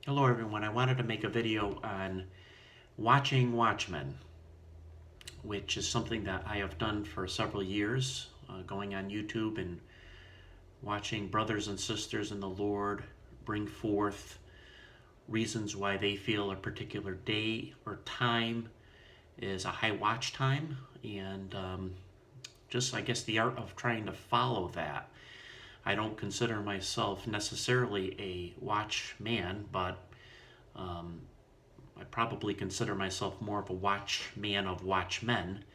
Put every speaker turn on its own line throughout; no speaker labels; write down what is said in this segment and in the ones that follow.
Hello everyone, I wanted to make a video on watching Watchmen, which is something that I have done for several years, going on YouTube and watching brothers and sisters in the Lord bring forth reasons why they feel a particular day or time is a high watch time, and just, I guess, the art of trying to follow that. I don't consider myself necessarily a watchman, but I probably consider myself more of a watchman of watchmen,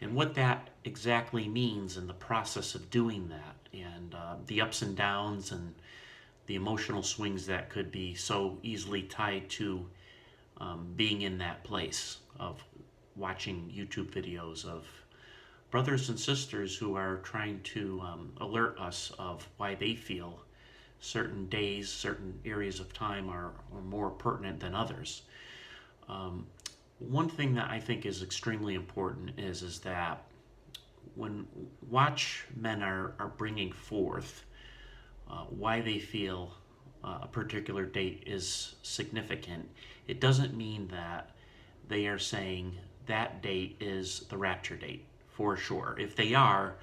and what that exactly means in the process of doing that, and the ups and downs and the emotional swings that could be so easily tied to being in that place of watching YouTube videos of brothers and sisters who are trying to alert us of why they feel certain days, certain areas of time are more pertinent than others. One thing that I think is extremely important is that when watchmen are bringing forth why they feel a particular date is significant, it doesn't mean that they are saying that date is the rapture date for sure. If they are,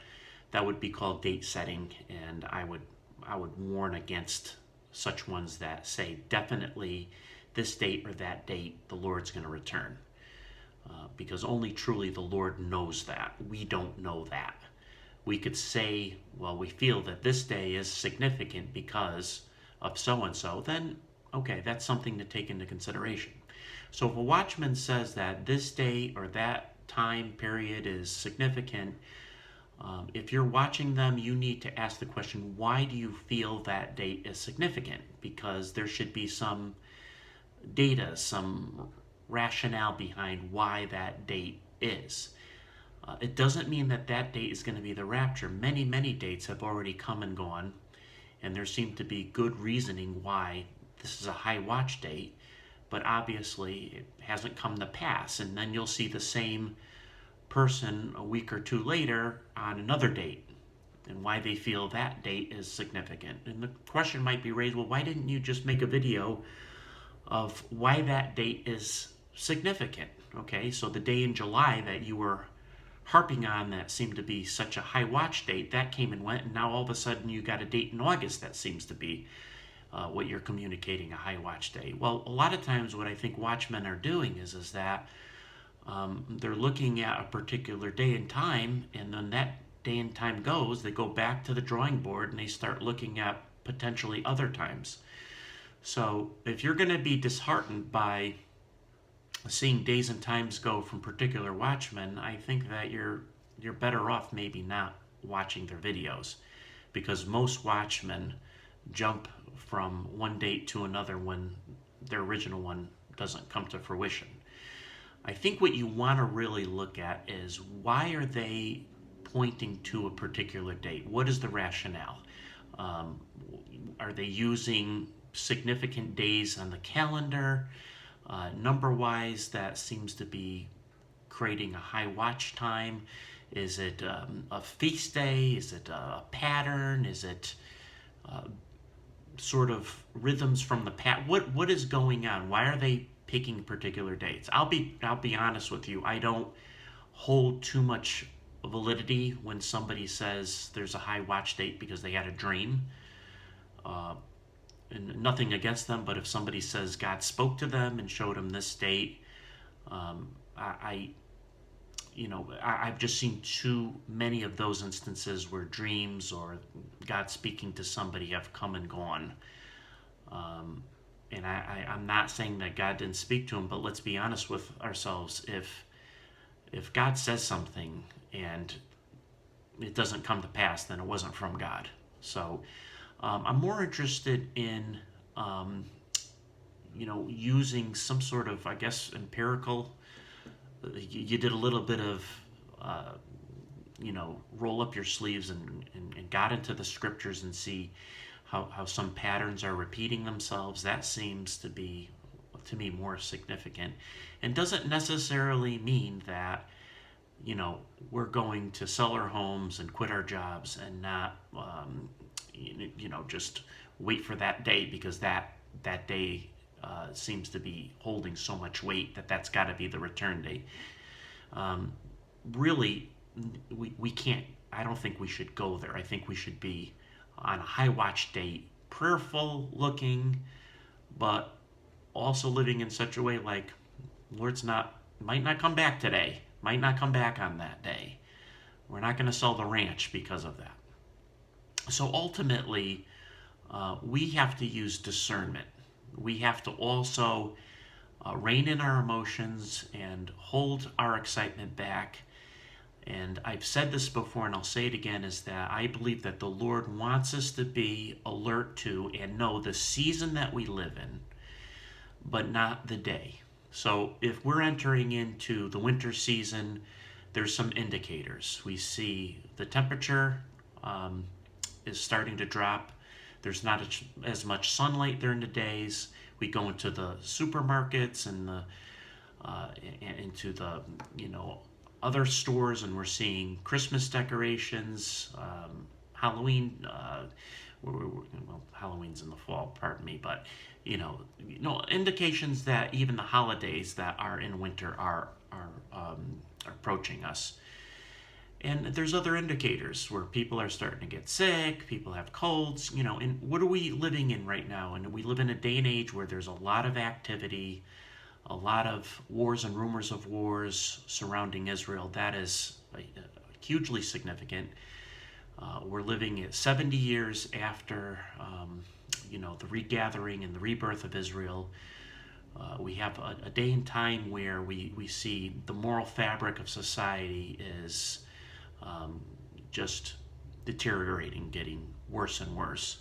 that would be called date setting, and I would warn against such ones that say definitely this date or that date the Lord's going to return. Because only truly the Lord knows that. We don't know that. We could say, well, we feel that this day is significant because of so and so, then okay, that's something to take into consideration. So if a watchman says that this day or that time period is significant, if you're watching them, you need to ask the question, why do you feel that date is significant? Because there should be some data, some rationale behind why that date is. It doesn't mean that that date is going to be the rapture. Many, many dates have already come and gone, and there seemed to be good reasoning why this is a high watch date, but obviously it hasn't come to pass. And then you'll see the same person a week or two later on another date, and why they feel that date is significant. And the question might be raised, well, why didn't you just make a video of why that date is significant? Okay, so the day in July that you were harping on that seemed to be such a high watch date, that came and went, and now all of a sudden you got a date in August that seems to be what you're communicating a high watch date. Well, a lot of times what I think watchmen are doing is that they're looking at a particular day and time, and then that day and time goes, they go back to the drawing board and they start looking at potentially other times. So if you're going to be disheartened by seeing days and times go from particular watchmen, I think that you're better off maybe not watching their videos, because most watchmen jump from one date to another when their original one doesn't come to fruition. I think what you want to really look at is, why are they pointing to a particular date? What is the rationale? Are they using significant days on the calendar? Number-wise, that seems to be creating a high watch time. Is it a feast day? Is it a pattern? Is it sort of rhythms from the past? What is going on? Why are they picking particular dates? I'll be honest with you. I don't hold too much validity when somebody says there's a high watch date because they had a dream. And nothing against them, but if somebody says God spoke to them and showed them this date, I I've just seen too many of those instances where dreams or God speaking to somebody have come and gone. And I'm not saying that God didn't speak to him, but let's be honest with ourselves. If God says something and it doesn't come to pass, then it wasn't from God. So I'm more interested in using some sort of, I guess, empirical. You did a little bit of roll up your sleeves and got into the scriptures and see how some patterns are repeating themselves. That seems to be, to me, more significant, and doesn't necessarily mean that we're going to sell our homes and quit our jobs and not just wait for that day, because that day seems to be holding so much weight that that's got to be the return date. Really, we can't, I don't think we should go there. I think we should be on a high watch date, prayerful looking, but also living in such a way like, Lord's not, might not come back today, might not come back on that day. We're not going to sell the ranch because of that. So ultimately, we have to use discernment. We have to also rein in our emotions and hold our excitement back. And I've said this before and I'll say it again, is that I believe that the Lord wants us to be alert to and know the season that we live in, but not the day. So if we're entering into the winter season, there's some indicators. We see the temperature is starting to drop. There's not as much sunlight during the days. We go into the supermarkets and into the other stores, and we're seeing Christmas decorations, Halloween. Well, Halloween's in the fall, pardon me, but indications that even the holidays that are in winter are approaching us. And there's other indicators where people are starting to get sick, people have colds, and what are we living in right now? And we live in a day and age where there's a lot of activity, a lot of wars and rumors of wars surrounding Israel. That is hugely significant. We're living at 70 years after, the regathering and the rebirth of Israel. We have a day and time where we see the moral fabric of society is just deteriorating, getting worse and worse.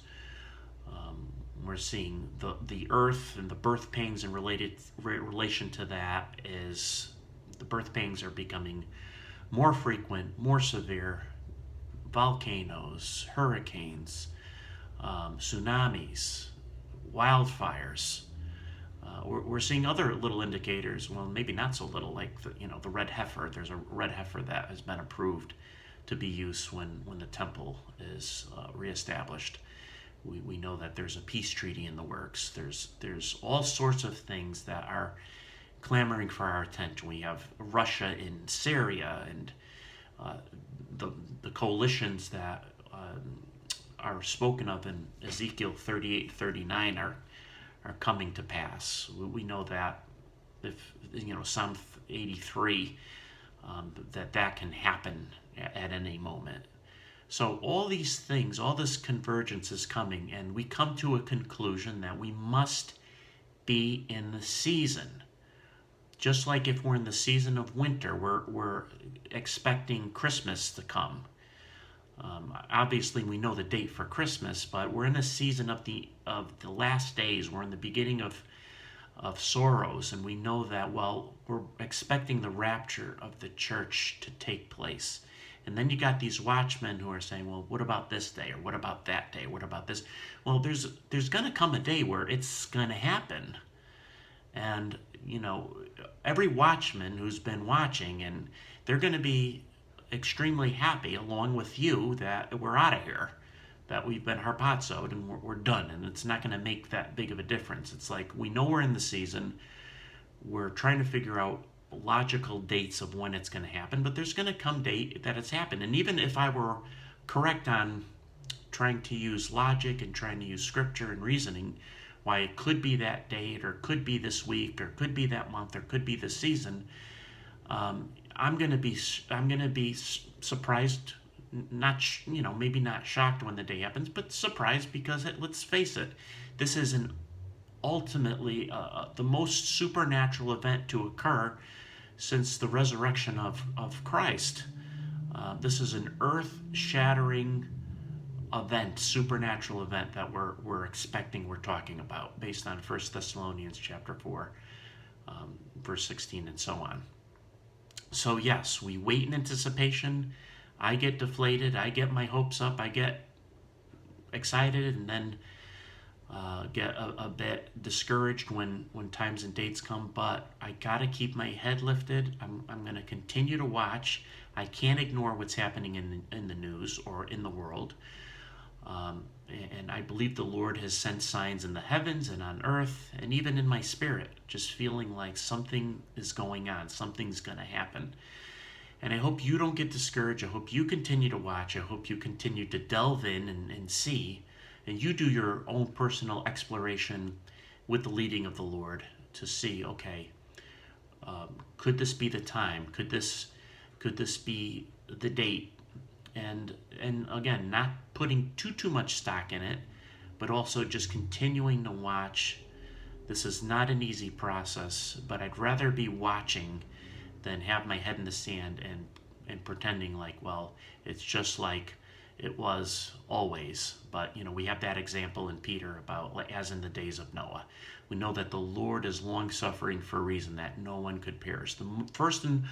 We're seeing the earth and the birth pangs in relation to that is the birth pangs are becoming more frequent, more severe. Volcanoes, hurricanes, tsunamis, wildfires. We're seeing other little indicators, well, maybe not so little, like the red heifer. There's a red heifer that has been approved to be used when the temple is reestablished. We know that there's a peace treaty in the works. There's all sorts of things that are clamoring for our attention. We have Russia in Syria, and the coalitions that are spoken of in Ezekiel 38-39 are coming to pass. We know that if Psalm 83 that can happen at any moment. So all these things, all this convergence is coming, and we come to a conclusion that we must be in the season. Just like if we're in the season of winter, we're expecting Christmas to come. Obviously, we know the date for Christmas, but we're in a season of the last days. We're in the beginning of sorrows, and we know that, we're expecting the rapture of the church to take place. And then you got these watchmen who are saying, well, what about this day? Or what about that day? What about this? Well, there's going to come a day where it's going to happen. And, every watchman who's been watching, and they're going to be extremely happy along with you that we're out of here, that we've been harpazoed and we're done. And it's not going to make that big of a difference. It's like, we know we're in the season. We're trying to figure out logical dates of when it's going to happen, but there's going to come date that it's happened. And even if I were correct on trying to use logic and trying to use scripture and reasoning, why it could be that date, or could be this week, or could be that month, or could be this season, I'm going to be surprised, not maybe not shocked when the day happens, but surprised, because let's face it, this is ultimately the most supernatural event to occur since the resurrection of Christ. This is an earth-shattering event, supernatural event that we're expecting, we're talking about, based on 1 Thessalonians chapter 4, verse 16, and so on. So yes, we wait in anticipation. I get deflated. I get my hopes up. I get excited, and then get a bit discouraged when times and dates come. But I gotta keep my head lifted. I'm gonna continue to watch. I can't ignore what's happening in the news or in the world. And I believe the Lord has sent signs in the heavens and on earth, and even in my spirit, just feeling like something is going on, something's going to happen. And I hope you don't get discouraged. I hope you continue to watch. I hope you continue to delve in and see, and you do your own personal exploration with the leading of the Lord to see, okay, could this be the time? Could this be the date? And again, not putting too much stock in it, but also just continuing to watch. This is not an easy process, but I'd rather be watching than have my head in the sand and pretending like, well, it's just like it was always. But we have that example in Peter about as in the days of Noah. We know that the Lord is long suffering for a reason, that no one could perish. The first and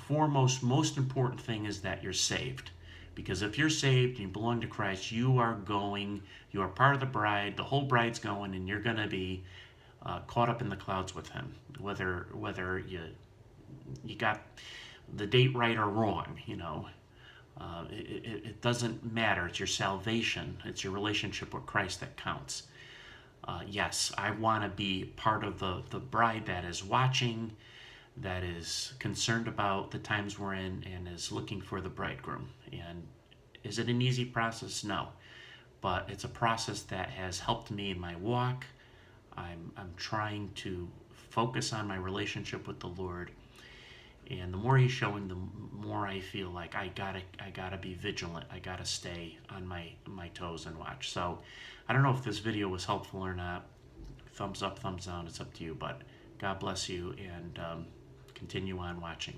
foremost, most important thing is that you're saved. Because if you're saved and you belong to Christ, you are part of the bride, the whole bride's going, and you're going to be caught up in the clouds with him. Whether you got the date right or wrong, it doesn't matter. It's your salvation. It's your relationship with Christ that counts. Yes, I want to be part of the bride that is watching, that is concerned about the times we're in, and is looking for the bridegroom. And is it an easy process? No. But it's a process that has helped me in my walk. I'm trying to focus on my relationship with the Lord. And the more he's showing, the more I feel like I gotta be vigilant. I gotta stay on my toes and watch. So I don't know if this video was helpful or not. Thumbs up, thumbs down, it's up to you. But God bless you, and continue on watching.